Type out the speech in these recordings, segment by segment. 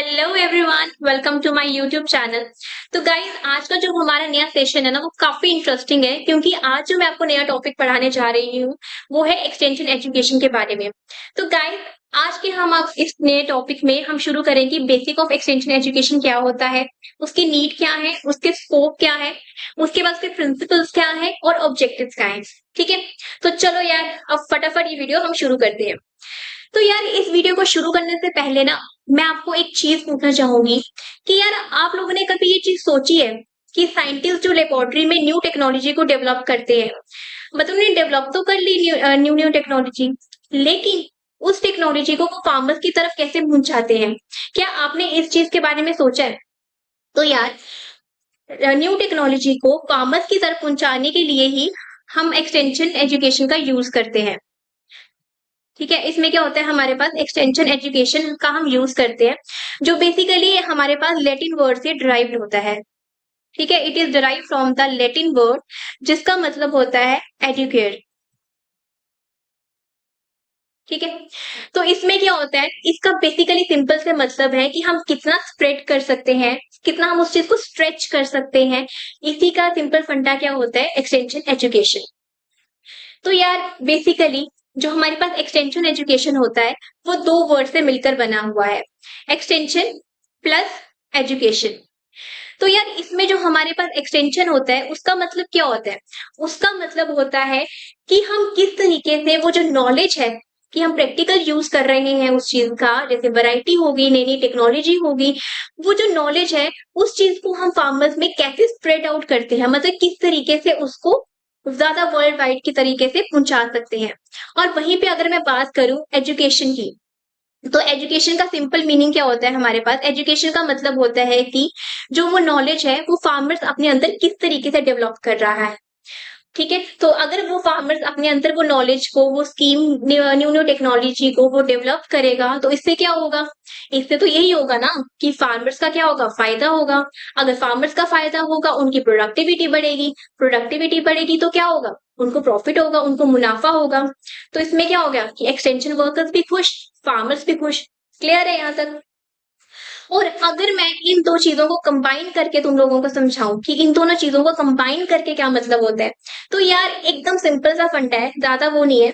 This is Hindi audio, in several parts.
Hello everyone, welcome to my YouTube channel. तो गाइस, आज का जो हमारा नया सेशन है ना, वो काफी इंटरेस्टिंग है क्योंकि आज जो मैं आपको नया टॉपिक पढ़ाने जा रही हूँ वो है एक्सटेंशन एजुकेशन के बारे में। तो गाइस, आज के हम आप इस नए टॉपिक में हम शुरू करेंगे बेसिक ऑफ एक्सटेंशन एजुकेशन क्या होता है, उसकी नीड क्या है, उसके स्कोप क्या है, उसके बाद उसके प्रिंसिपल्स क्या है और ऑब्जेक्टिव्स क्या है। ठीक है, तो चलो यार, अब फटाफट ये वीडियो हम शुरू करते हैं। तो यार, इस वीडियो को शुरू करने से पहले ना मैं आपको एक चीज पूछना चाहूंगी कि यार, आप लोगों ने कभी ये चीज सोची है कि साइंटिस्ट जो लेबोरेटरी में न्यू टेक्नोलॉजी को डेवलप करते हैं, मतलब उन्हें डेवलप तो कर ली न्यू न्यू टेक्नोलॉजी, लेकिन उस टेक्नोलॉजी को वो फार्मर्स की तरफ कैसे पहुंचाते हैं? क्या आपने इस चीज के बारे में सोचा है? तो यार, न्यू टेक्नोलॉजी को फार्मर्स की तरफ पहुंचाने के लिए ही हम एक्सटेंशन एजुकेशन का यूज करते हैं। ठीक है, इसमें क्या होता है, हमारे पास एक्सटेंशन एजुकेशन का हम यूज करते हैं, जो बेसिकली हमारे पास लैटिन वर्ड से डिराइव्ड होता है। ठीक है, it is derive from the Latin word जिसका मतलब होता है एजुकेट। ठीक है, तो इसमें क्या होता है, इसका बेसिकली सिंपल से मतलब है कि हम कितना स्प्रेड कर सकते हैं, कितना हम उस चीज को स्ट्रेच कर सकते हैं। इसी का सिंपल फंडा क्या होता है, एक्सटेंशन एजुकेशन। तो यार, बेसिकली जो हमारे पास एक्सटेंशन एजुकेशन होता है वो दो वर्ड से मिलकर बना हुआ है, एक्सटेंशन प्लस एजुकेशन। तो यार, इसमें जो हमारे पास एक्सटेंशन होता है उसका मतलब क्या होता है? उसका मतलब होता है कि हम किस तरीके से वो जो नॉलेज है कि हम प्रैक्टिकल यूज कर रहे हैं उस चीज का, जैसे वैरायटी होगी, नई नई टेक्नोलॉजी होगी, वो जो नॉलेज है उस चीज को हम फार्मर्स में कैसे स्प्रेड आउट करते हैं, मतलब किस तरीके से उसको ज्यादा वर्ल्ड वाइड की तरीके से पहुंचा सकते हैं। और वहीं पे अगर मैं बात करूं एजुकेशन की, तो एजुकेशन का सिंपल मीनिंग क्या होता है, हमारे पास एजुकेशन का मतलब होता है कि जो वो नॉलेज है वो फार्मर्स अपने अंदर किस तरीके से डेवलप कर रहा है। ठीक है, तो अगर वो फार्मर्स अपने अंदर वो नॉलेज को, वो स्कीम, न्यू न्यू टेक्नोलॉजी को वो डेवलप करेगा, तो इससे क्या होगा? इससे तो यही होगा ना कि फार्मर्स का क्या होगा, फायदा होगा। अगर फार्मर्स का फायदा होगा, उनकी प्रोडक्टिविटी बढ़ेगी, प्रोडक्टिविटी बढ़ेगी तो क्या होगा, उनको प्रॉफिट होगा, उनको मुनाफा होगा। तो इसमें क्या हो गया कि एक्सटेंशन वर्कर्स भी खुश, फार्मर्स भी खुश। क्लियर है यहाँ तक? और अगर मैं इन दो चीजों को कंबाइन करके तुम लोगों को समझाऊं कि इन दोनों चीजों को कंबाइन करके क्या मतलब होता है, तो यार एकदम सिंपल सा फंडा है, ज्यादा वो नहीं है।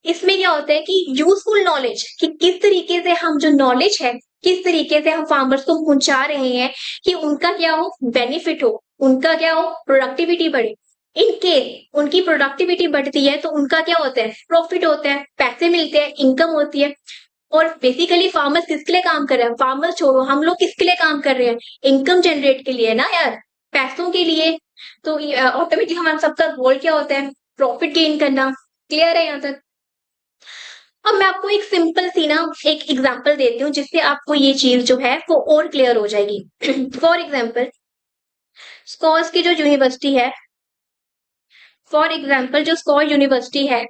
इसमें क्या होता है कि यूजफुल नॉलेज, कि किस तरीके से हम जो नॉलेज है, किस तरीके से हम फार्मर्स को पहुंचा रहे हैं कि उनका क्या हो, बेनिफिट हो, उनका क्या हो, प्रोडक्टिविटी बढ़े। इन केस उनकी प्रोडक्टिविटी बढ़ती है तो उनका क्या होता है, प्रॉफिट होता है, पैसे मिलते हैं, इनकम होती है। और बेसिकली फार्मर्स किसके लिए काम कर रहे हैं, फार्मर्स छोड़ो, हम लोग किसके लिए काम कर रहे हैं, इनकम जनरेट के लिए ना यार, पैसों के लिए। तो ऑटोमेटिक हमारा सबका गोल क्या होता है, प्रॉफिट गेन करना। क्लियर है यहाँ तक? अब मैं आपको एक सिंपल सी ना एक एग्जांपल देती हूँ जिससे आपको ये चीज जो है वो और क्लियर हो जाएगी। फॉर एग्जांपल, स्कॉल्स की जो यूनिवर्सिटी है, फॉर एग्जांपल जो स्कॉल यूनिवर्सिटी है,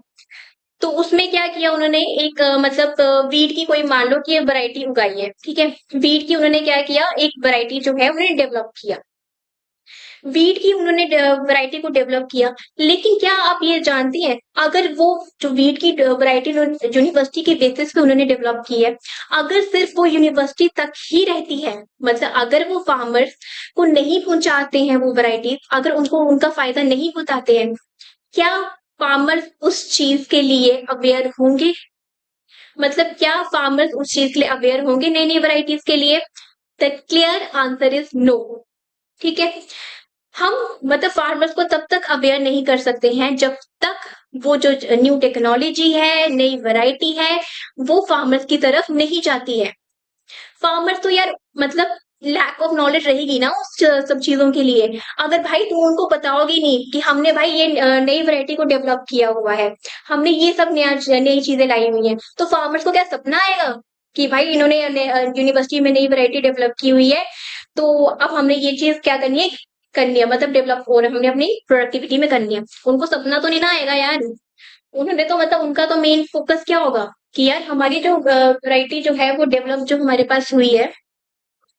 तो उसमें क्या किया उन्होंने, एक मतलब वीट की कोई मान लो कि वैरायटी उगाई है। ठीक है, वीट की उन्होंने क्या किया, एक वैरायटी जो है उन्होंने डेवलप किया, वीट की उन्होंने वैरायटी को डेवलप किया। लेकिन क्या आप ये जानती हैं, अगर वो जो वीट की वैरायटी यूनिवर्सिटी के बेसिस पे उन्होंने डेवलप की है, अगर सिर्फ वो यूनिवर्सिटी तक ही रहती है, मतलब अगर वो फार्मर्स को नहीं पहुंचाते हैं वो वैरायटी, अगर उनको उनका फायदा नहीं बताते हैं, क्या फार्मर्स उस चीज के लिए अवेयर होंगे? मतलब क्या फार्मर्स उस चीज के लिए अवेयर होंगे नई नई वैरायटीज के लिए? The clear answer is no. ठीक है, हम मतलब फार्मर्स को तब तक अवेयर नहीं कर सकते हैं जब तक वो जो न्यू टेक्नोलॉजी है, नई वैरायटी है, वो फार्मर्स की तरफ नहीं जाती है। फार्मर्स तो यार मतलब लैक ऑफ नॉलेज रहेगी ना उस सब चीजों के लिए। अगर भाई तुम उनको बताओगे नहीं कि हमने भाई ये नई वैरायटी को डेवलप किया हुआ है, हमने ये सब नया नई चीजें लाई हुई हैं, तो फार्मर्स को क्या सपना आएगा कि भाई इन्होंने यूनिवर्सिटी में नई वैरायटी डेवलप की हुई है, तो अब हमने ये चीज क्या करनी है, मतलब डेवलप हो रहा है, हमने अपनी प्रोडक्टिविटी में करनी है। उनको सपना तो नहीं ना आएगा यार। उन्होंने तो मतलब उनका तो मेन फोकस क्या होगा कि यार हमारी जो वैरायटी जो है वो डेवलप जो हमारे पास हुई है,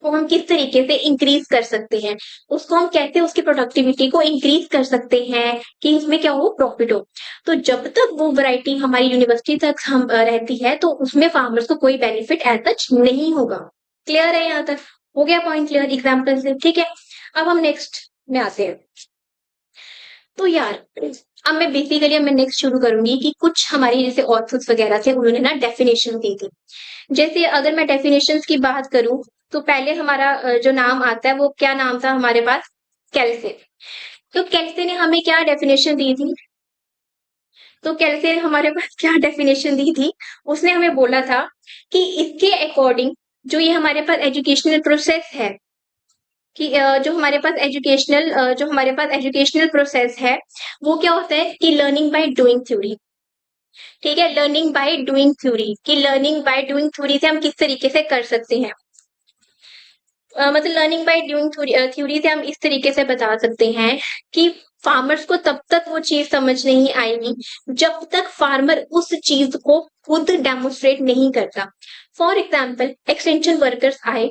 वो हम किस तरीके से इंक्रीज कर सकते हैं, उसको हम कैसे उसकी प्रोडक्टिविटी को इंक्रीज कर सकते हैं कि इसमें क्या हो, प्रॉफिट हो। तो जब तक वो वैरायटी हमारी यूनिवर्सिटी तक हम रहती है तो उसमें फार्मर्स को कोई बेनिफिट एज सच नहीं होगा। क्लियर है यहाँ तक? हो गया पॉइंट क्लियर एग्जाम्पल से? ठीक है, अब हम नेक्स्ट में आते हैं। तो यार अब मैं नेक्स्ट शुरू करूंगी कि कुछ हमारी जैसे ऑथर्स वगैरह थे उन्होंने ना डेफिनेशन दी थी। जैसे अगर मैं डेफिनेशंस की बात करूं तो पहले हमारा जो नाम आता है वो क्या नाम था हमारे पास? कैल्से। तो कैल्से ने हमें क्या डेफिनेशन दी थी? तो कैल्से ने हमारे पास क्या डेफिनेशन दी थी? उसने हमें बोला था कि इसके अकॉर्डिंग जो ये हमारे पास एजुकेशनल प्रोसेस है कि जो हमारे पास एजुकेशनल प्रोसेस है वो क्या होता है कि लर्निंग बाय डूइंग थ्योरी। ठीक है, लर्निंग बाय डूइंग थ्योरी कि लर्निंग बाय डूइंग थ्योरी से हम किस तरीके से कर सकते हैं। मतलब लर्निंग बाय डूइंग थ्योरी से हम इस तरीके से बता सकते हैं कि फार्मर्स को तब तक वो चीज समझ नहीं आएगी जब तक फार्मर उस चीज को खुद डेमोन्स्ट्रेट नहीं करता। फॉर एग्जाम्पल एक्सटेंशन वर्कर्स आए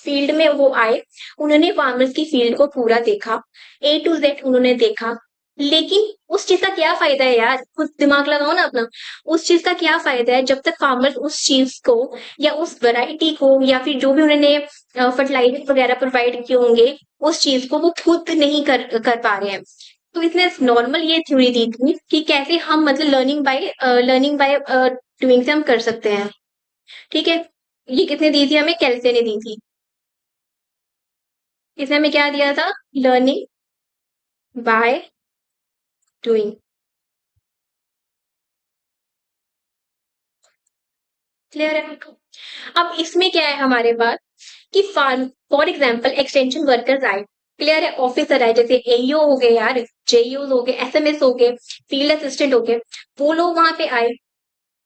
फील्ड में, वो आए, उन्होंने फार्मर्स की फील्ड को पूरा देखा, ए टू जेड उन्होंने देखा, लेकिन उस चीज का क्या फायदा है यार? खुद दिमाग लगाओ ना अपना। उस चीज का क्या फायदा है जब तक फार्मर्स उस चीज को या उस वैरायटी को या फिर जो भी उन्होंने फर्टिलाइजर वगैरह प्रोवाइड किए होंगे उस चीज को वो खुद नहीं कर पा रहे हैं। तो इसने नॉर्मल ये थ्योरी दी थी कि कैसे हम मतलब लर्निंग बाय डूइंग से हम कर सकते हैं। ठीक है, ये किसने दी थी? हमें कैल्से ने दी थी। इसने हमें क्या दिया था? Learning by doing. क्लियर है आपको? अब इसमें क्या है हमारे पास कि फॉर एग्जाम्पल एक्सटेंशन वर्कर्स आए, क्लियर है, ऑफिसर आए, जैसे एईओ हो गए यार, जेईओ हो गए, एसएमएस हो गए, फील्ड असिस्टेंट हो गए, वो लोग वहां पे आए,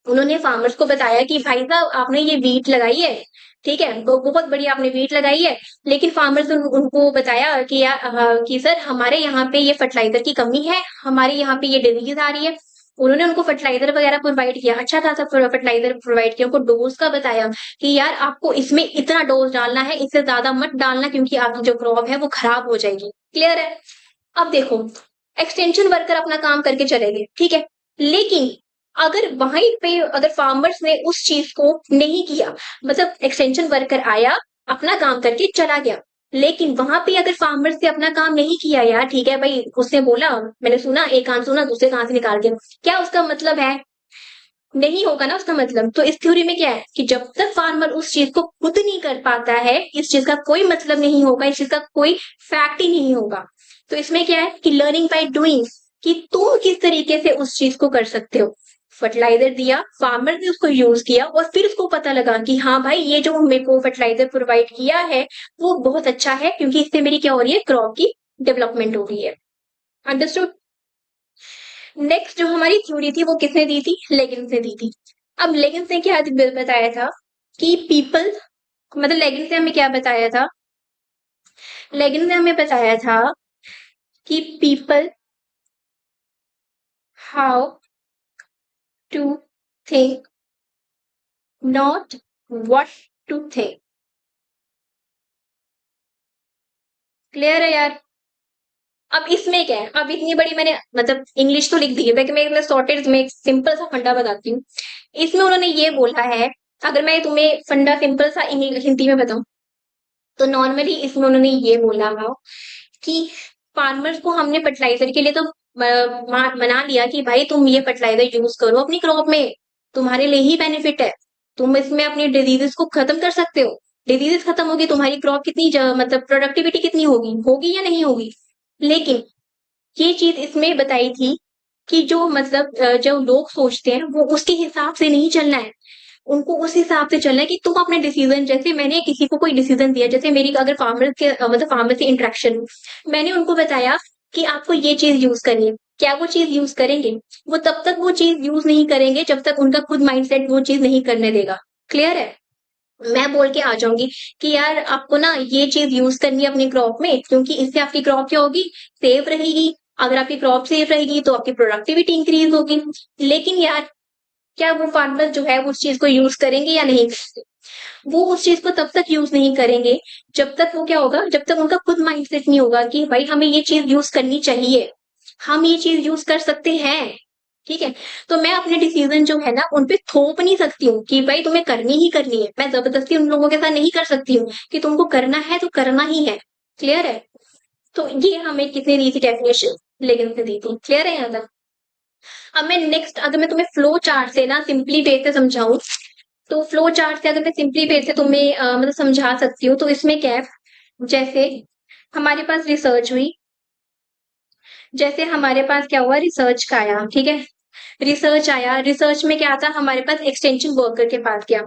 उन्होंने फार्मर्स को बताया कि भाई साहब आपने ये वीट लगाई है, ठीक है, तो बहुत बढ़िया आपने वीट लगाई है, लेकिन फार्मर्स ने उनको बताया कि यार कि सर हमारे यहाँ पे ये फर्टिलाइजर की कमी है, हमारे यहाँ पे ये डिजीज आ रही है। उन्होंने उनको फर्टिलाइजर वगैरह प्रोवाइड किया, अच्छा खासा फर्टिलाइजर प्रोवाइड किया, उनको डोज का बताया कि यार आपको इसमें इतना डोज डालना है, इससे ज्यादा मत डालना क्योंकि आपकी जो क्रॉप है वो खराब हो जाएगी। क्लियर है? अब देखो, एक्सटेंशन वर्कर अपना काम करके चले गए, ठीक है, लेकिन अगर वहीं पे अगर फार्मर्स ने उस चीज को नहीं किया, मतलब एक्सटेंशन वर्कर आया अपना काम करके चला गया, लेकिन वहां पे अगर फार्मर्स ने अपना काम नहीं किया यार, ठीक है भाई, उसने बोला मैंने सुना, एक कान सुना दूसरे कान से निकाल दिया, क्या उसका मतलब है? नहीं होगा ना उसका मतलब। तो इस थ्योरी में क्या है कि जब तक फार्मर उस चीज को खुद नहीं कर पाता है, इस चीज का कोई मतलब नहीं होगा, इस चीज का कोई फैक्ट ही नहीं होगा। तो इसमें क्या है कि लर्निंग बाय डूइंग, कि तुम किस तरीके से उस चीज को कर सकते हो। फर्टिलाइजर दिया, फार्मर ने उसको यूज किया और फिर उसको पता लगा कि हाँ भाई ये जो मेरे को फर्टिलाइजर प्रोवाइड किया है वो बहुत अच्छा है क्योंकि इससे मेरी क्या हो रही है, क्रॉप की डेवलपमेंट हो रही है। अंडरस्टूड? नेक्स्ट जो हमारी थ्योरी थी वो किसने दी थी? लेगिन्स ने दी थी। अब लेगिन्स ने क्या बताया था कि पीपल, मतलब लेगिन्स ने हमें क्या बताया था? लेगिन्स ने हमें बताया था कि people how to think, not what to think. Clear है यार? अब इसमें क्या है, अब इतनी बड़ी मैंने मतलब इंग्लिश तो लिख दी है, लेकिन मैं सॉर्टेड में एक सिंपल सा फंडा बताती हूँ। इसमें उन्होंने ये बोला है, अगर मैं तुम्हें फंडा सिंपल सा हिंदी में बताऊं तो नॉर्मली इसमें उन्होंने ये बोला है कि फार्मर्स को हमने फर्टिलाइजर के लिए तो मना लिया कि भाई तुम ये फर्टिलाइजर यूज करो अपनी क्रॉप में, तुम्हारे लिए ही बेनिफिट है, तुम इसमें अपनी डिजीजेस को खत्म कर सकते हो, डिजीजेस खत्म होगी तुम्हारी क्रॉप कितनी मतलब प्रोडक्टिविटी कितनी होगी, होगी या नहीं होगी। लेकिन ये चीज इसमें बताई थी कि जो मतलब जो लोग सोचते हैं वो उसके हिसाब से नहीं चलना है, उनको उस हिसाब से चलना है कि तुम अपने डिसीजन, जैसे मैंने किसी को कोई डिसीजन दिया, जैसे मेरी अगर फार्मर के मतलब फार्मर से इंटरेक्शन, मैंने उनको बताया कि आपको ये चीज यूज करनी है, क्या वो चीज यूज करेंगे? वो तब तक वो चीज यूज नहीं करेंगे जब तक उनका खुद माइंडसेट वो चीज नहीं करने देगा। क्लियर है? मैं बोल के आ जाऊंगी कि यार आपको ना ये चीज यूज करनी है अपनी क्रॉप में क्योंकि इससे आपकी क्रॉप क्या होगी, सेफ रहेगी, अगर आपकी क्रॉप सेफ रहेगी तो आपकी प्रोडक्टिविटी इंक्रीज होगी। लेकिन यार क्या वो फार्मर जो है वो उस चीज को यूज करेंगे या नहीं करेंगे? वो उस चीज को तब तक यूज नहीं करेंगे जब तक वो क्या होगा, जब तक उनका खुद माइंडसेट नहीं होगा कि भाई हमें ये चीज यूज करनी चाहिए, हम ये चीज यूज कर सकते हैं। ठीक है? तो मैं अपने डिसीज़न जो है ना उन पे थोप नहीं सकती हूँ कि भाई तुम्हें करनी ही करनी है। मैं ज़बरदस्ती उन लोगों के साथ नहीं कर सकती हूँ कि तुमको करना है तो करना ही है। क्लियर है? तो ये हमें किसने दी थी डेफिनेशन? लेगिन्स ने दी थी। क्लियर है यहाँ तक? अब मैं नेक्स्ट अगर मैं तुम्हें फ्लो चार्ट से ना सिंपली वे से समझाऊँ, तो फ्लो चार्ट से अगर मैं सिंपली वे से तुम्हें मतलब समझा सकती हूँ, तो इसमें क्या है, जैसे हमारे पास रिसर्च हुई, जैसे हमारे पास क्या हुआ, रिसर्च का आया, ठीक है? रिसर्च आया, रिसर्च में क्या था, हमारे पास एक्सटेंशन वर्कर के पास गया।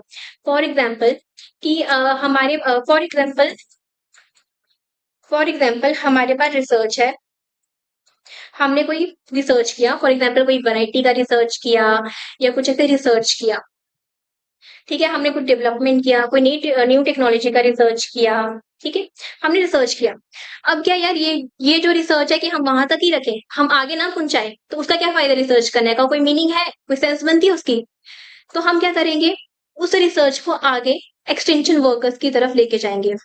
फॉर एग्जाम्पल कि हमारे फॉर एग्जाम्पल हमारे पास रिसर्च है, हमने कोई रिसर्च किया, फॉर एग्जाम्पल कोई वैरायटी का रिसर्च किया या कुछ ऐसे रिसर्च किया, ठीक है? हमने कुछ डेवलपमेंट किया, कोई न्यू टेक्नोलॉजी का रिसर्च किया, ठीक है? हमने रिसर्च किया। अब क्या यार, ये जो रिसर्च है कि हम वहां तक ही रखें, हम आगे ना पहुंचाएं, तो उसका क्या फायदा रिसर्च करने का? कोई मीनिंग है, कोई सेंस बनती है उसकी? तो हम क्या करेंगे, उस रिसर्च को आगे एक्सटेंशन वर्कर्स की तरफ लेके जाएंगे,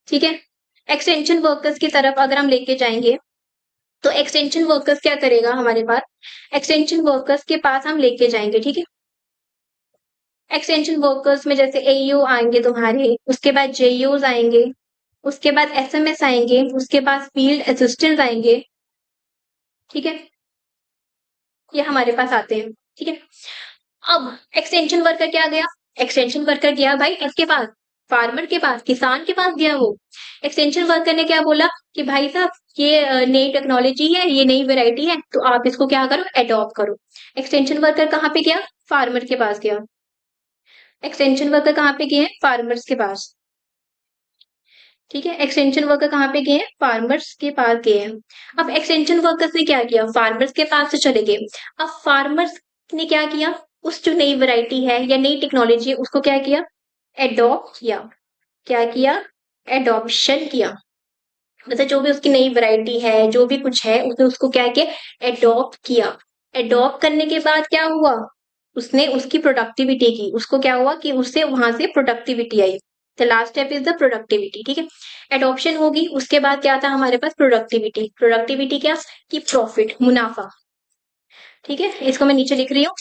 ठीक है? एक्सटेंशन वर्कर्स की तरफ अगर हम लेके जाएंगे, तो एक्सटेंशन वर्कर्स क्या करेगा हमारे पास, एक्सटेंशन वर्कर्स के पास हम लेके जाएंगे, ठीक है? एक्सटेंशन वर्कर्स में जैसे एईओ आएंगे तुम्हारे, उसके बाद जेईओज आएंगे, उसके बाद एसएमएस आएंगे, उसके बाद फील्ड असिस्टेंट आएंगे, ठीक है? ये हमारे पास आते हैं, ठीक है? अब एक्सटेंशन वर्कर क्या गया, एक्सटेंशन वर्कर गया भाई किसके पास, फार्मर के पास, किसान के पास गया वो। एक्सटेंशन वर्कर ने क्या बोला कि भाई साहब ये नई टेक्नोलॉजी है, ये नई वैरायटी है, तो आप इसको क्या करो, एडॉप्ट करो। एक्सटेंशन वर्कर कहाँ पे गया, फार्मर के पास गया। एक्सटेंशन वर्कर कहाँ पे गए हैं, फार्मर्स के पास, ठीक है? एक्सटेंशन वर्कर कहाँ पे गए हैं, फार्मर्स के पास गए हैं। अब एक्सटेंशन वर्कर्स ने क्या किया, फार्मर्स के पास से चले गए। अब फार्मर्स ने क्या किया, उस जो नई वैरायटी है या नई टेक्नोलॉजी है उसको क्या किया, एडॉप्ट किया। क्या किया, एडॉप्शन किया। मतलब जो भी उसकी नई वैरायटी है, जो भी कुछ है, उसने उसको क्या किया, एडॉप्ट किया। एडॉप्ट करने के बाद क्या हुआ, उसने उसकी प्रोडक्टिविटी की, उसको क्या हुआ कि उससे वहां से productivity I. The last step is the productivity, ठीक है? एडॉप्शन होगी, उसके बाद क्या था हमारे पास, प्रोडक्टिविटी। प्रोडक्टिविटी क्या, कि प्रॉफिट, मुनाफा, ठीक है? इसको मैं नीचे लिख रही हूँ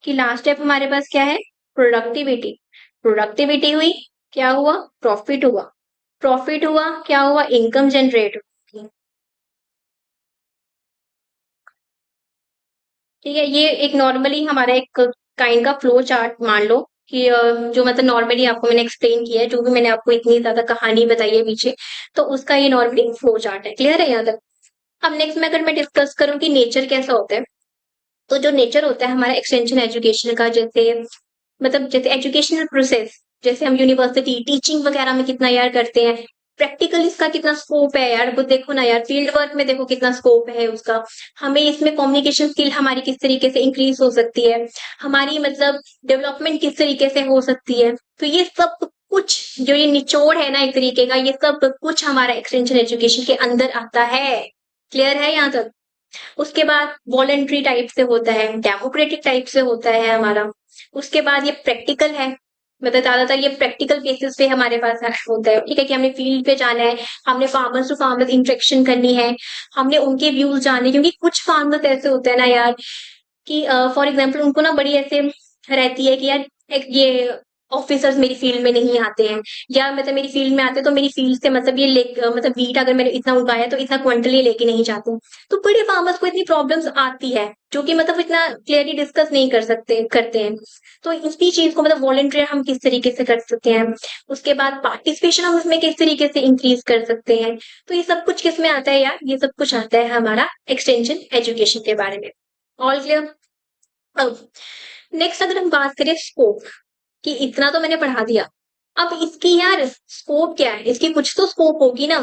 कि लास्ट स्टेप हमारे पास क्या है, प्रोडक्टिविटी। प्रोडक्टिविटी हुई, क्या हुआ, प्रॉफिट हुआ। प्रॉफिट हुआ, क्या हुआ, इनकम जनरेट हुई। ठीक है, ये एक नॉर्मली हमारा एक काइंड का फ्लो चार्ट मान लो कि जो मतलब नॉर्मली आपको मैंने एक्सप्लेन किया है, जो भी मैंने आपको इतनी ज्यादा कहानी बताई है पीछे, तो उसका ये नॉर्मली फ्लो चार्ट है। क्लियर है यहाँ तक? अब नेक्स्ट में अगर मैं डिस्कस करूँ कि नेचर कैसा होता है, तो जो नेचर होता है हमारा एक्सटेंशन एजुकेशन का, जैसे मतलब जैसे एजुकेशनल प्रोसेस, जैसे हम यूनिवर्सिटी टीचिंग वगैरह में कितना यार करते हैं, प्रैक्टिकल इसका कितना स्कोप है यार, वो देखो ना यार, फील्ड वर्क में देखो कितना स्कोप है उसका। हमें इसमें कम्युनिकेशन स्किल हमारी किस तरीके से इंक्रीज हो सकती है, हमारी मतलब डेवलपमेंट किस तरीके से हो सकती है। तो ये सब कुछ जो ये निचोड़ है ना एक तरीके का, ये सब कुछ हमारा एक्सटेंशन एजुकेशन के अंदर आता है। क्लियर है यहाँ तक? उसके बाद वॉलेंट्री टाइप से होता है, डेमोक्रेटिक टाइप से होता है हमारा। उसके बाद ये प्रैक्टिकल है, मतलब ज्यादातर ये प्रैक्टिकल बेसिस पे हमारे पास होता है, ठीक है? कि हमने फील्ड पे जाना है, हमने फार्मर्स टू फार्मर्स इंटरेक्शन करनी है, हमने उनके व्यूज जाने, क्योंकि कुछ फार्मर्स ऐसे होते हैं ना यार कि फॉर एग्जाम्पल उनको ना बड़ी ऐसे रहती है कि यार एक ये ऑफिसर्स मेरी फील्ड में नहीं आते हैं, या मतलब मेरी फील्ड में आते हैं तो मेरी फील्ड से मतलब ये ले मतलब वीट अगर मैंने इतना उगाया तो इतना क्विंटल ये लेके नहीं जाते। तो बड़े फार्मर्स को इतनी प्रॉब्लम्स आती है जो कि मतलब इतना क्लियरली डिस्कस नहीं कर सकते करते हैं। तो इसी चीज को मतलब वॉलंटियर हम किस तरीके से कर सकते हैं, उसके बाद पार्टिसिपेशन हम उसमें किस तरीके से इंक्रीज कर सकते हैं। तो ये सब कुछ किस में आता है यार, ये सब कुछ आता है हमारा एक्सटेंशन एजुकेशन के बारे में। All clear? अब नेक्स्ट अगर हम बात करें स्कोप, कि इतना तो मैंने पढ़ा दिया, अब इसकी यार स्कोप क्या है, इसकी कुछ तो स्कोप होगी ना,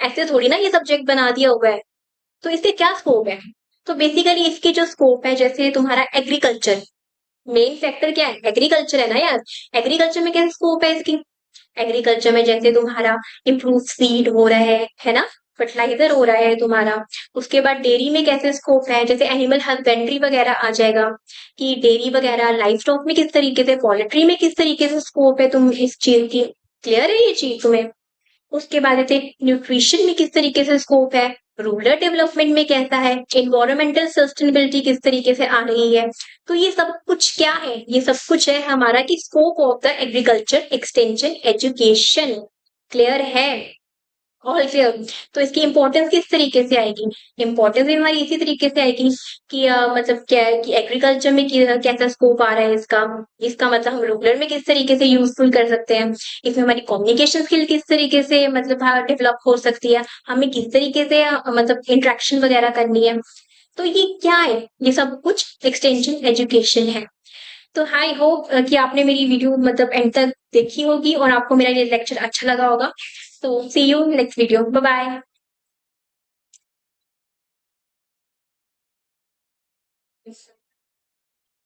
ऐसे थोड़ी ना ये सब्जेक्ट बना दिया हुआ है। तो इसके क्या स्कोप है, तो बेसिकली इसकी जो स्कोप है, जैसे तुम्हारा एग्रीकल्चर, मेन फैक्टर क्या है, एग्रीकल्चर है ना यार। एग्रीकल्चर में क्या स्कोप है इसकी, एग्रीकल्चर में जैसे तुम्हारा इम्प्रूव सीड हो रहा है ना, फर्टिलाइजर हो रहा है तुम्हारा। उसके बाद डेयरी में कैसे स्कोप है, जैसे एनिमल हस्बेंड्री वगैरह आ जाएगा, कि डेयरी वगैरह लाइफ स्टॉक में किस तरीके से, पोल्ट्री में किस तरीके से स्कोप है, तुम इस चीज की क्लियर है ये चीज तुम्हें? उसके बाद जैसे न्यूट्रिशन में किस तरीके से स्कोप है, रूरल डेवलपमेंट में कैसा है, एनवायरमेंटल सस्टेनेबिलिटी किस तरीके से आ रही है। तो ये सब कुछ क्या है, ये सब कुछ है हमारा कि scope of the agriculture extension education. Clear है? All clear. तो इसकी इंपॉर्टेंस किस तरीके से आएगी, इंपॉर्टेंस भी हमारी इसी तरीके से आएगी कि मतलब क्या है कि एग्रीकल्चर में कैसा स्कोप आ रहा है इसका, इसका मतलब हम रूरल में किस तरीके से यूजफुल कर सकते हैं, इसमें हमारी कम्युनिकेशन स्किल किस तरीके से मतलब डेवलप हो सकती है, हमें किस तरीके से मतलब इंटरेक्शन वगैरह करनी है। तो ये क्या है, ये सब कुछ एक्सटेंशन एजुकेशन है। तो आई होप कि आपने मेरी वीडियो मतलब एंड तक देखी होगी और आपको मेरा ये लेक्चर अच्छा लगा होगा। तो see you next video, bye bye.